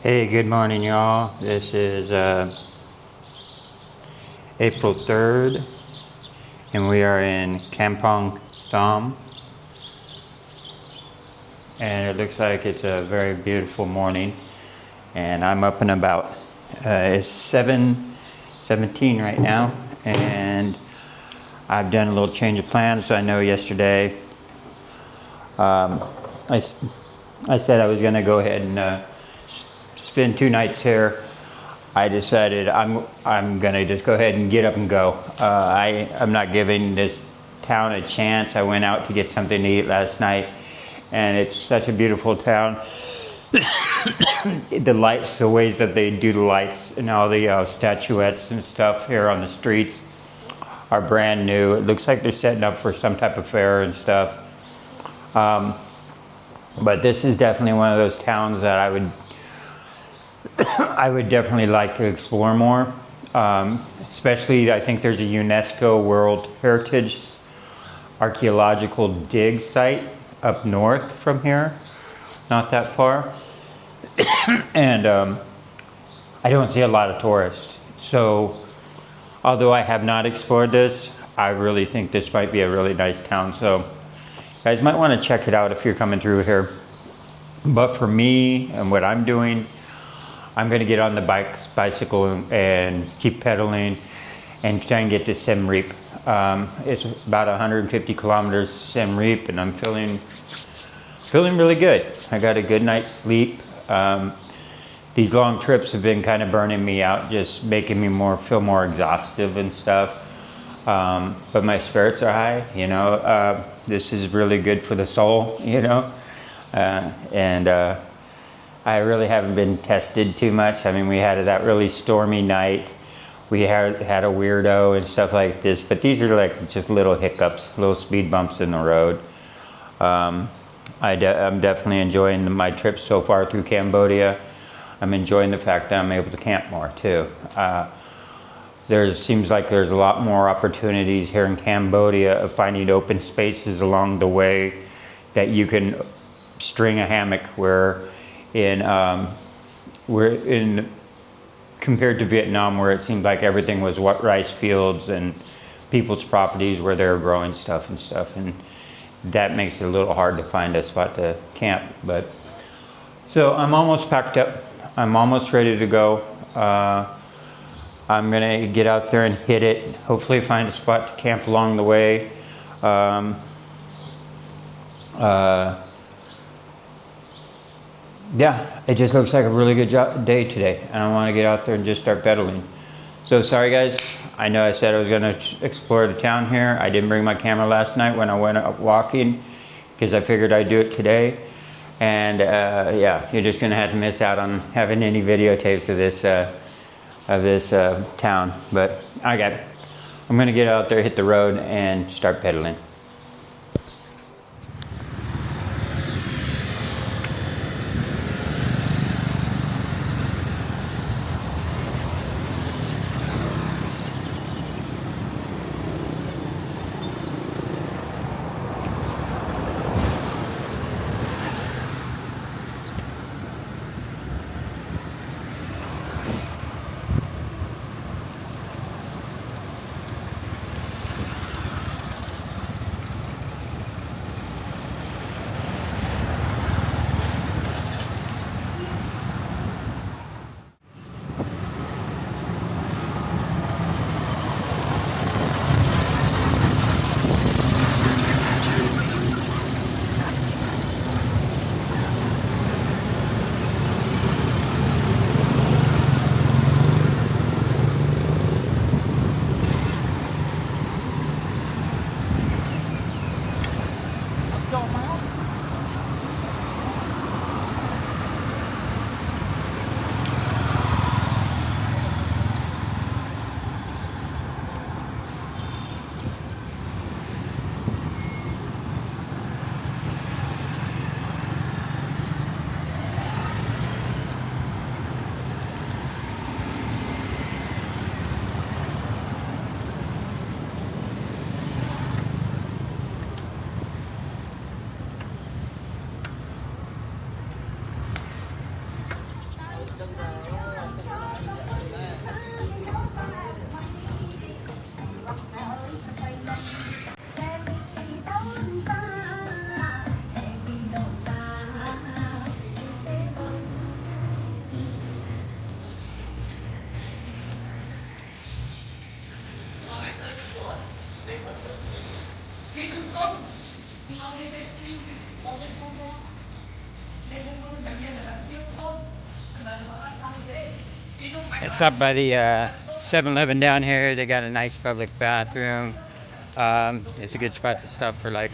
Hey, good morning, y'all. This is April 3rd, and we are in Kampong Thom. And it looks like it's a very beautiful morning. And I'm up and about. It's 7:17 right now, and I've done a little change of plans. I know yesterday I said I was going to go ahead and spend 2 nights here. I decided I'm gonna just go ahead and get up and go. I'm not giving this town a chance. I went out to get something to eat last night, and it's such a beautiful town. The lights, the ways that they do the lights, and all the statuettes and stuff here on the streets are brand new. It looks like they're setting up for some type of fair and stuff. But this is definitely one of those towns that I would definitely like to explore more. Especially, I think there's a UNESCO World Heritage archaeological dig site up north from here, not that far. And I don't see a lot of tourists. So, although I have not explored this, I really think this might be a really nice town. So, you guys might want to check it out if you're coming through here. But for me and what I'm doing, I'm going to get on the bicycle and keep pedaling and try and get to Siem Reap. It's about 150 kilometers to Siem Reap, and I'm feeling really good. I got a good night's sleep. These long trips have been kind of burning me out, just making me feel more exhaustive and stuff. But my spirits are high, you know. This is really good for the soul, you know. I really haven't been tested too much. I mean, we had that really stormy night. We had a weirdo and stuff like this, but these are like just little hiccups, little speed bumps in the road. I'm definitely enjoying my trip so far through Cambodia. I'm enjoying the fact that I'm able to camp more too. Seems like there's a lot more opportunities here in Cambodia of finding open spaces along the way that you can string a hammock compared to Vietnam, where it seemed like everything was rice fields and people's properties where they're growing stuff, and that makes it a little hard to find a spot to camp. But so I'm almost packed up. I'm almost ready to go. I'm gonna get out there and hit it. Hopefully, find a spot to camp along the way. Yeah, it just looks like a really good day today, and I want to get out there and just start pedaling. So sorry guys, I know I said I was going to explore the town here. I didn't bring my camera last night when I went out walking because I figured I'd do it today. And yeah, you're just going to have to miss out on having any videotapes of this town. But I got it. I'm going to get out there, hit the road, and start pedaling. I stopped by the 7-Eleven down here. They got a nice public bathroom. It's a good spot to stop for like,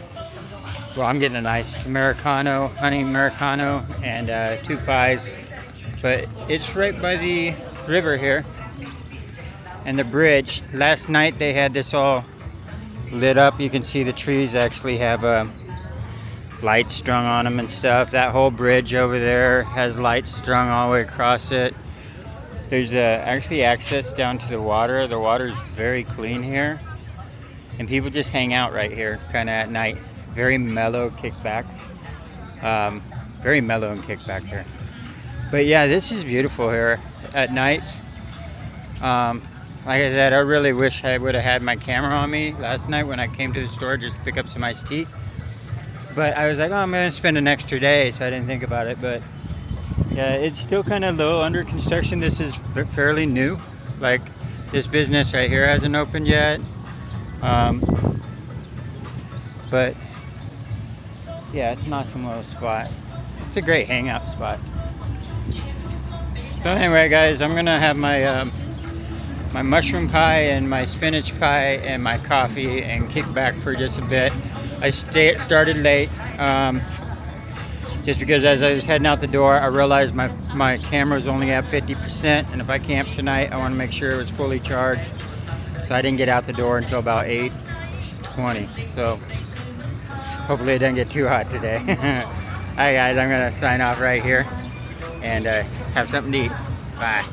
well, I'm getting a nice Americano, honey Americano, and 2 pies. But it's right by the river here and the bridge. Last night they had this all lit up. You can see the trees actually have lights strung on them and stuff. That whole bridge over there has lights strung all the way across it. There's actually access down to the water. The water is very clean here. And people just hang out right here, kind of at night. Very mellow kickback. Very mellow and kickback here. But yeah, this is beautiful here at night. Like I said, I really wish I would have had my camera on me last night when I came to the store just to pick up some iced tea. But I was like, oh, I'm going to spend an extra day, so I didn't think about it. But yeah, it's still kind of low under construction. This is fairly new. Like, this business right here hasn't opened yet. But yeah, it's an awesome little spot. It's a great hangout spot. So anyway, guys, I'm gonna have my my mushroom pie and my spinach pie and my coffee and kick back for just a bit. I started late just because as I was heading out the door, I realized my camera's only at 50%, and if I camp tonight, I want to make sure it was fully charged. So I didn't get out the door until about 8:20. So hopefully it doesn't get too hot today. Alright guys, I'm gonna sign off right here and have something to eat. Bye.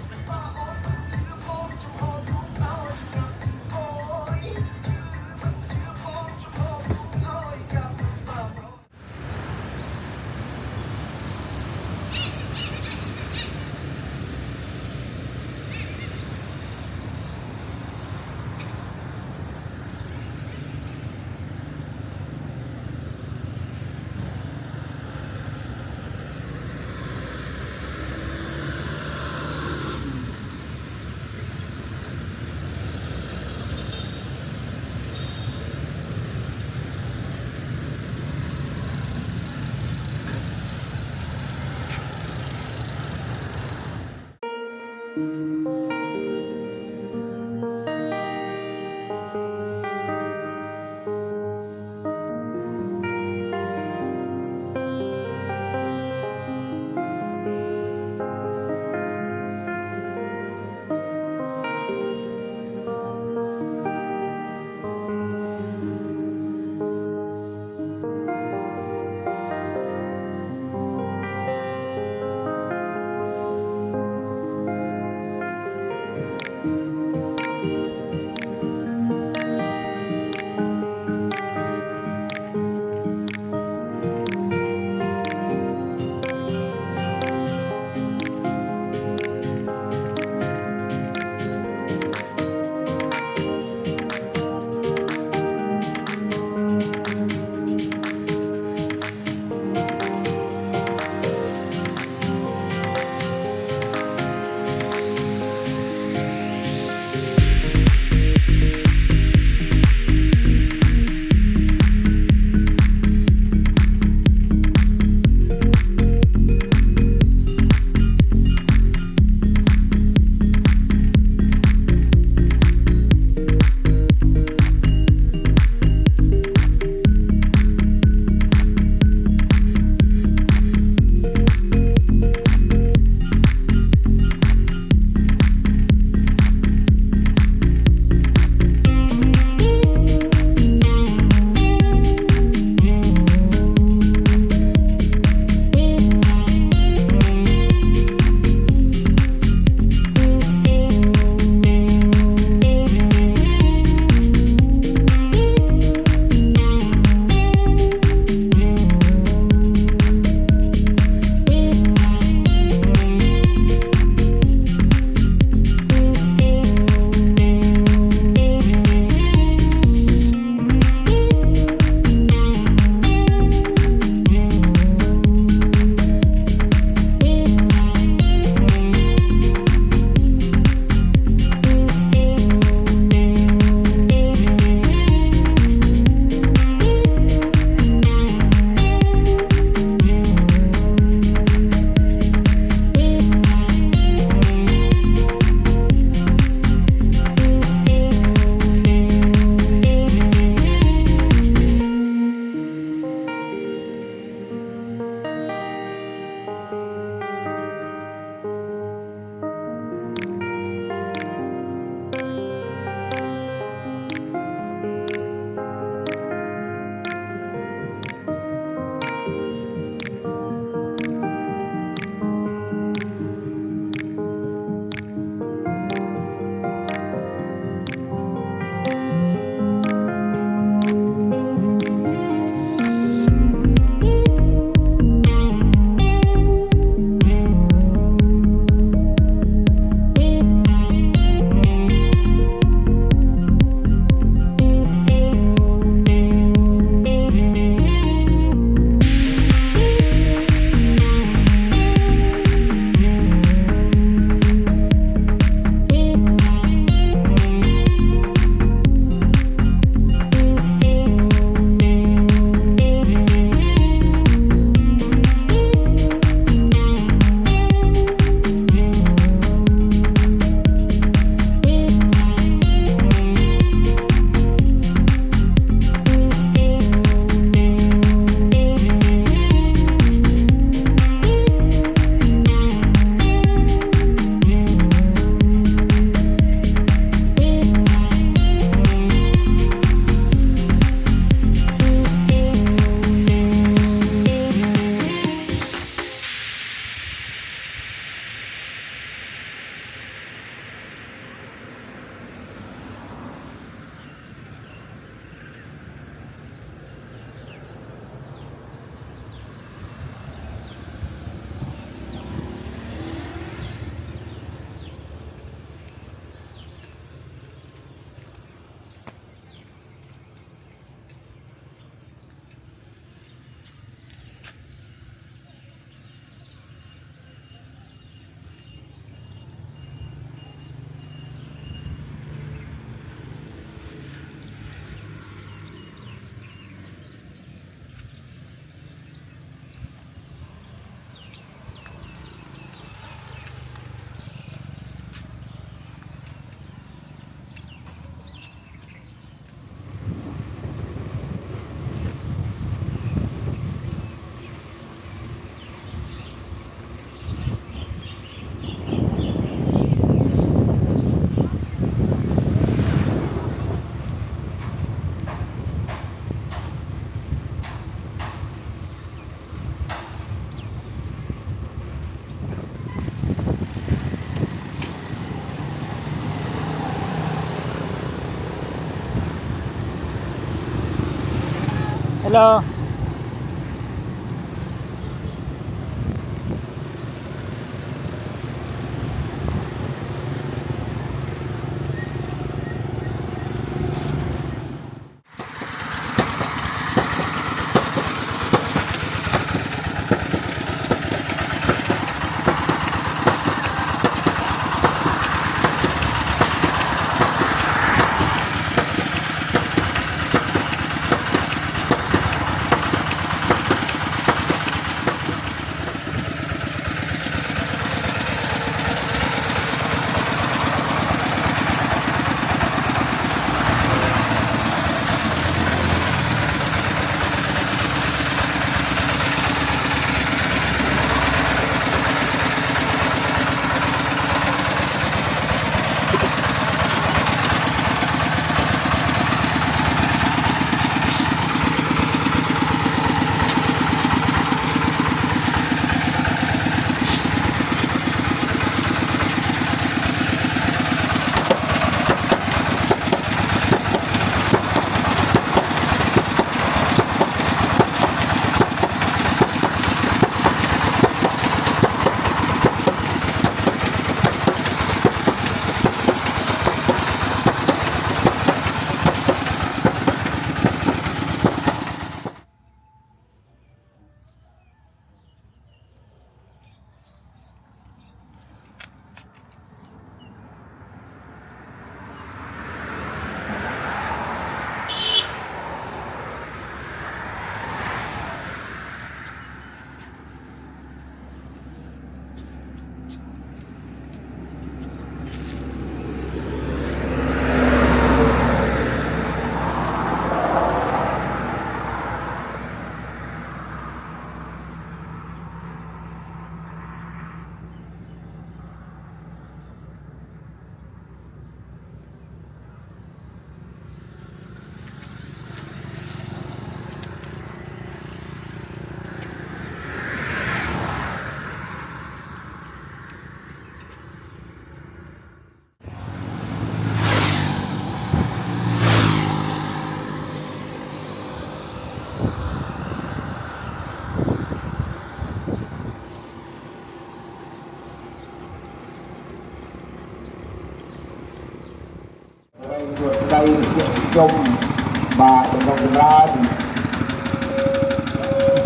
Hello.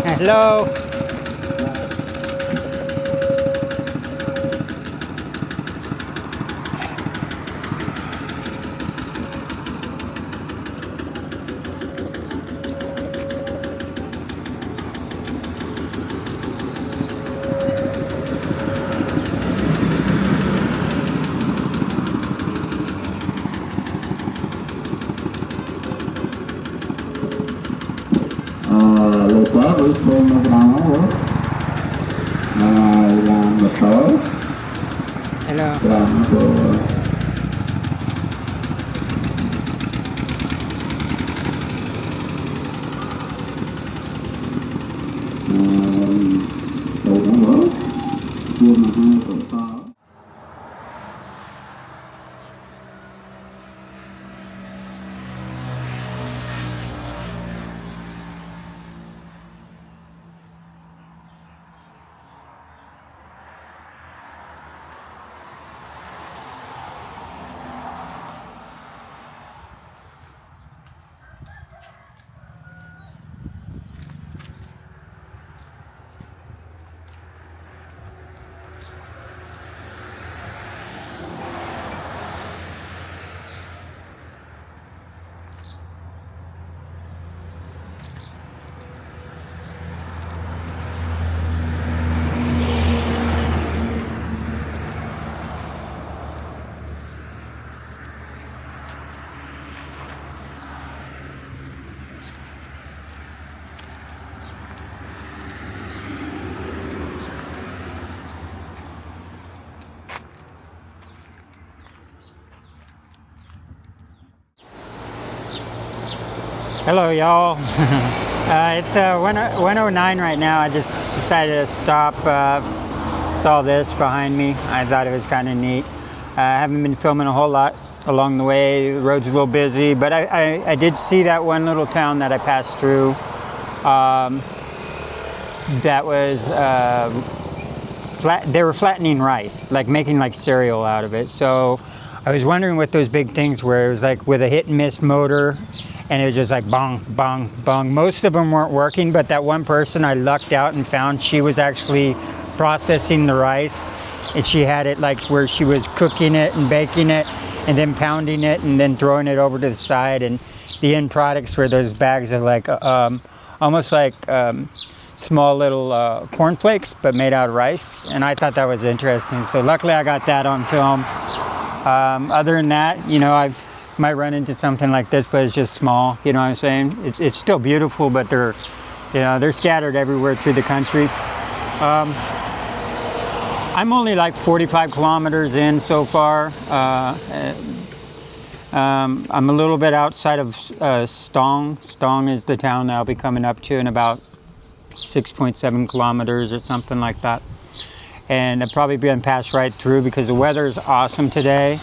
Hello. Lupa với thôn nó đang đó làm một tối Hello. làm của đồ nó mở chưa mà hai còn to. Hello, y'all. It's 109 right now. I just decided to stop. Saw this behind me. I thought it was kind of neat. I haven't been filming a whole lot along the way. The road's a little busy, but I did see that one little town that I passed through. that was they were flattening rice, like making like cereal out of it. So I was wondering what those big things were. It was like with a hit and miss motor, and it was just like bong, bong, bong. Most of them weren't working, but that one person I lucked out and found she was actually processing the rice, and she had it like where she was cooking it and baking it and then pounding it and then throwing it over to the side, and the end products were those bags of like almost like small little cornflakes, but made out of rice. And I thought that was interesting. So luckily I got that on film. Other than that, you know, I might run into something like this, but it's just small. You know what I'm saying? It's still beautiful, but they're, you know, they're scattered everywhere through the country. I'm only like 45 kilometers in so far. I'm a little bit outside of Stong. Stong is the town that I'll be coming up to in about 6.7 kilometers or something like that. And I'll probably be on pass right through because the weather is awesome today.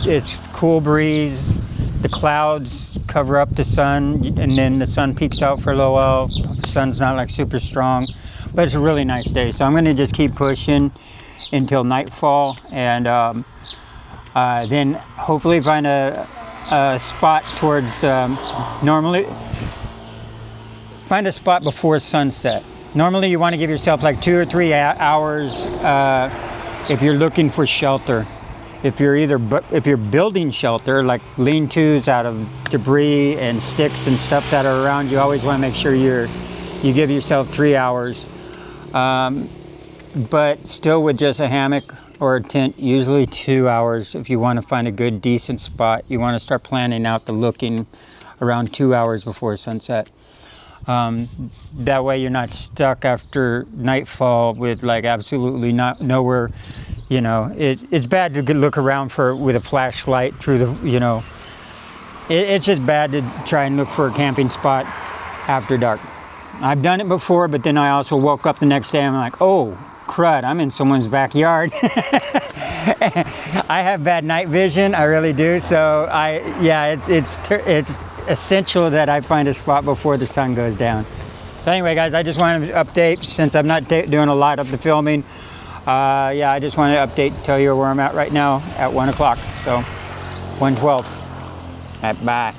It's cool breeze. The clouds cover up the sun, and then the sun peeks out for a little while. The sun's not like super strong, but it's a really nice day. So I'm going to just keep pushing until nightfall, and then hopefully find a spot towards normally find a spot before sunset. Normally you want to give yourself like 2 or 3 hours if you're looking for shelter. If you're building shelter, like lean-tos out of debris and sticks and stuff that are around, you always want to make sure you give yourself 3 hours. But still, with just a hammock or a tent, usually 2 hours. If you want to find a good, decent spot, you want to start planning out the looking around 2 hours before sunset. That way you're not stuck after nightfall with like absolutely nowhere. You know, it's bad to look around with a flashlight through the, you know, it's just bad to try and look for a camping spot after dark. I've done it before, but then I also woke up the next day and I'm like, oh crud, I'm in someone's backyard. I have bad night vision, I really do. So it's essential that I find a spot before the sun goes down. So anyway, guys, I just wanted to update since I'm not doing a lot of the filming. I just wanted to update, tell you where I'm at right now at 1 o'clock. So 1:12. Bye.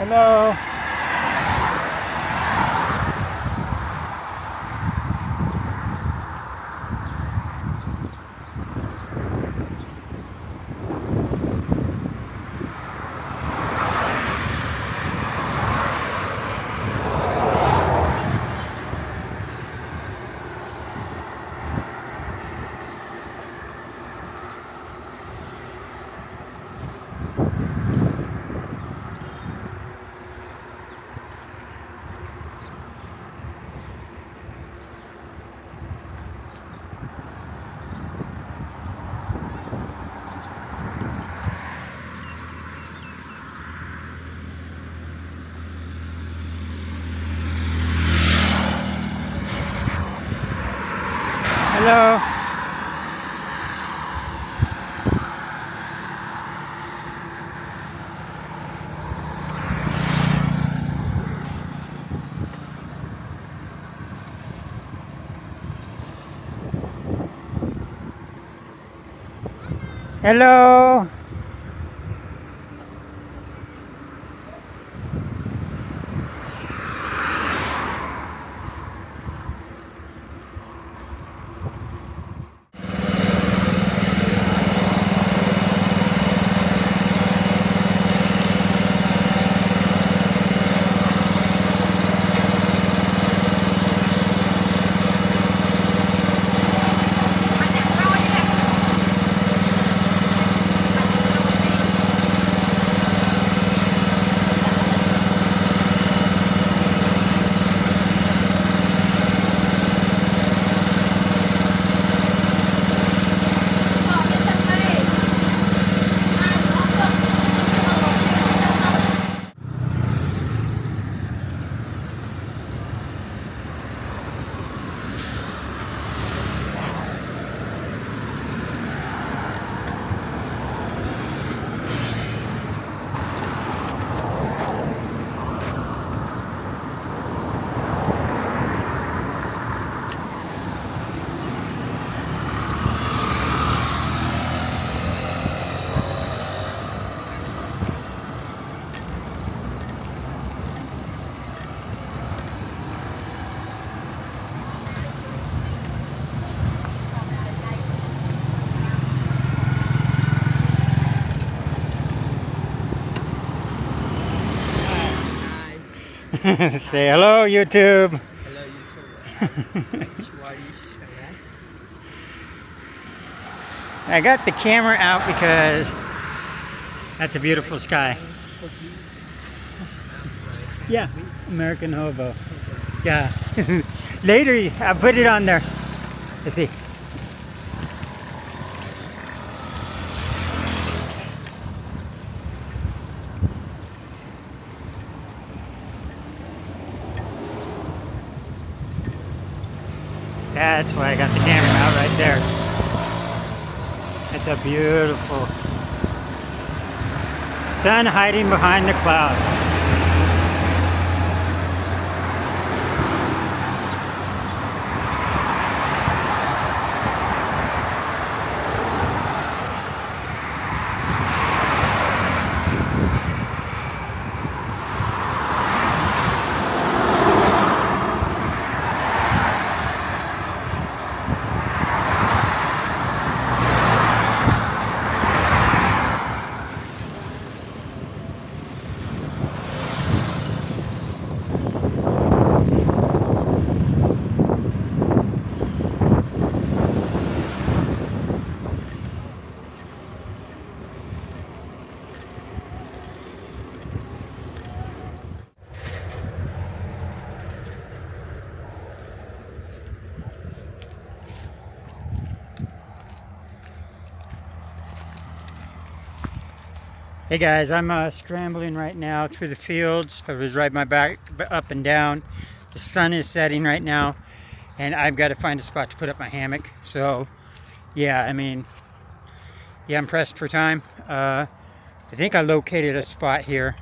Hello. Hello. Hello. Say hello, YouTube. Hello YouTube. I got the camera out because that's a beautiful sky. Yeah, American Hobo. Yeah. Later, I'll put it on there. Let's see. That's why I got the camera out right there. It's a beautiful sun hiding behind the clouds. Hey guys, I'm scrambling right now through the fields. I was riding my back up and down. The sun is setting right now, and I've got to find a spot to put up my hammock. So, yeah, I mean, yeah, I'm pressed for time. I think I located a spot here.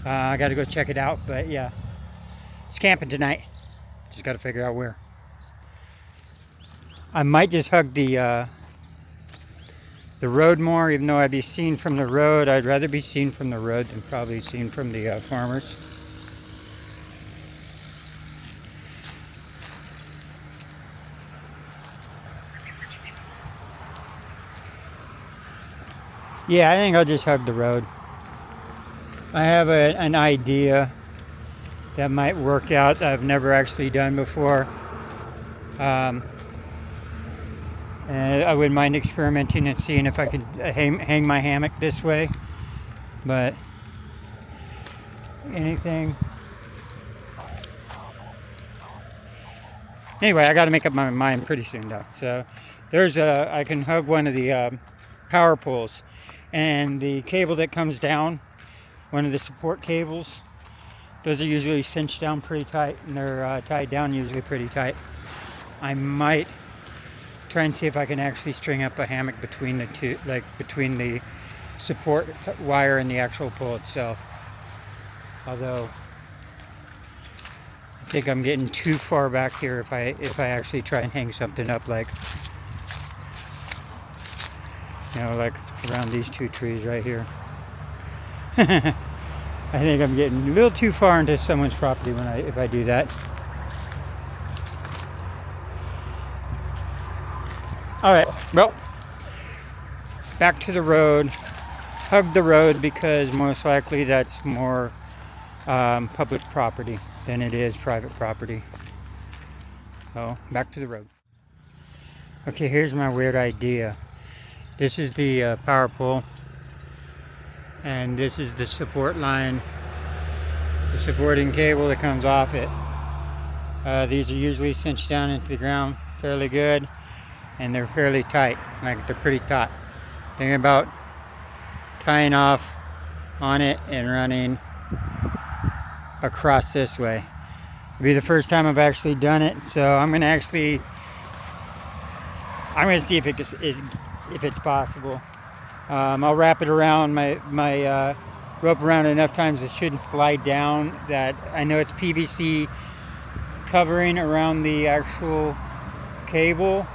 I got to go check it out, but yeah, it's camping tonight. Just got to figure out where. I might just hug the the road more, even though I'd be seen from the road. I'd rather be seen from the road than probably seen from the farmers. Yeah, I think I'll just hug the road. I have an idea that might work out that I've never actually done before. And I wouldn't mind experimenting and seeing if I could hang my hammock this way. But anything. Anyway, I got to make up my mind pretty soon though. So I can hug one of the power poles. And the cable that comes down, one of the support cables, those are usually cinched down pretty tight, and they're tied down usually pretty tight. I might try and see if I can actually string up a hammock between the two, like between the support wire and the actual pole itself. Although I think I'm getting too far back here if I actually try and hang something up like, you know, like around these two trees right here. I think I'm getting a little too far into someone's property if I do that. All right, well, back to the road. Hug the road because most likely that's more public property than it is private property. So back to the road. Okay, here's my weird idea. This is the power pole, and this is the support line, the supporting cable that comes off it. These are usually cinched down into the ground fairly good, and they're fairly tight, like they're pretty taut. Think about tying off on it and running across this way. It'll be the first time I've actually done it, so I'm gonna see if it's possible. I'll wrap it around my rope around enough times it shouldn't slide down. That I know it's PVC covering around the actual cable,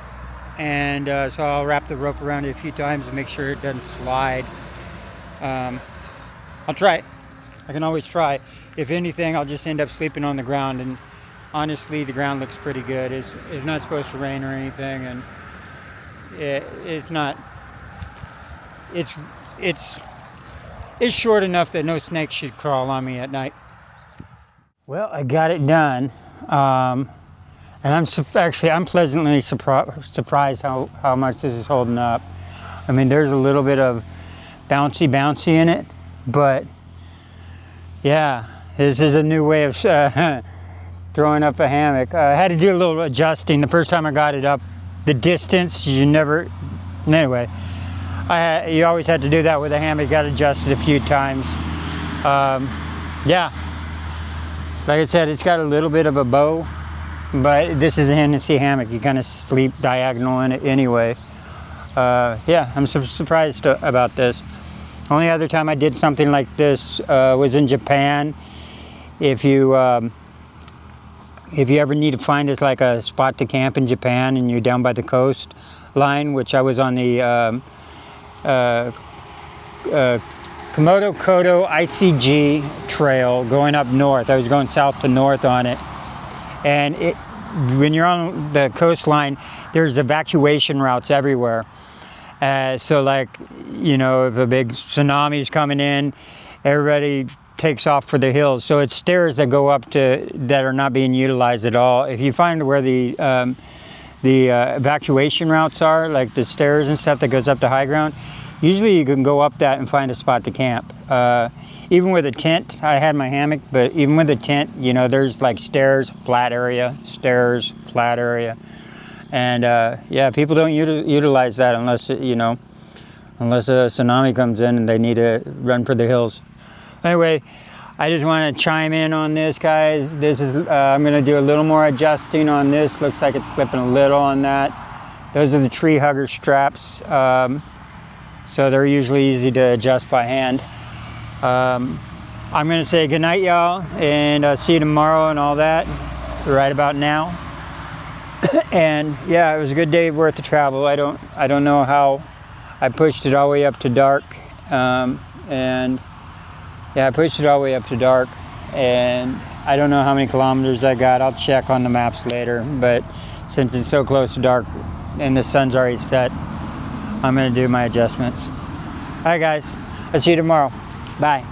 and so I'll wrap the rope around it a few times to make sure it doesn't slide. I'll try it. I can always try. If anything, I'll just end up sleeping on the ground, and honestly the ground looks pretty good. It's not supposed to rain or anything, and it's not. It's short enough that no snakes should crawl on me at night. Well, I got it done, and I'm pleasantly surprised how much this is holding up. I mean, there's a little bit of bouncy in it, but yeah, this is a new way of throwing up a hammock. I had to do a little adjusting the first time I got it up. The distance, anyway, you always had to do that with a hammock. You got adjusted a few times. Yeah, like I said, it's got a little bit of a bow, but this is a Hennessy hammock. You kind of sleep diagonal in it anyway. Yeah, I'm surprised about this. Only other time I did something like this was in Japan. If you ever need to find us like a spot to camp in Japan and you're down by the coast line, which I was on the Komodo Kodo ICG trail going up north. I was going south to north on it, and when you're on the coastline, there's evacuation routes everywhere. So like, you know, if a big tsunami's coming in, everybody takes off for the hills. So it's stairs that go up to that are not being utilized at all. If you find where the evacuation routes are, like the stairs and stuff that goes up to high ground, usually you can go up that and find a spot to camp. Even with a tent, I had my hammock, but even with a tent, you know, there's like stairs, flat area, and yeah, people don't utilize that unless a tsunami comes in and they need to run for the hills. Anyway, I just want to chime in on this, guys. This is I'm going to do a little more adjusting on this. Looks like it's slipping a little on that. Those are the tree hugger straps, so they're usually easy to adjust by hand. I'm going to say good night, y'all, and see you tomorrow and all that right about now. And yeah, it was a good day worth of travel. I don't know how I pushed it all the way up to dark, and yeah, I pushed it all the way up to dark, and I don't know how many kilometers I got. I'll check on the maps later, but since it's so close to dark and the sun's already set, I'm gonna do my adjustments. All right, guys, I'll see you tomorrow. Bye.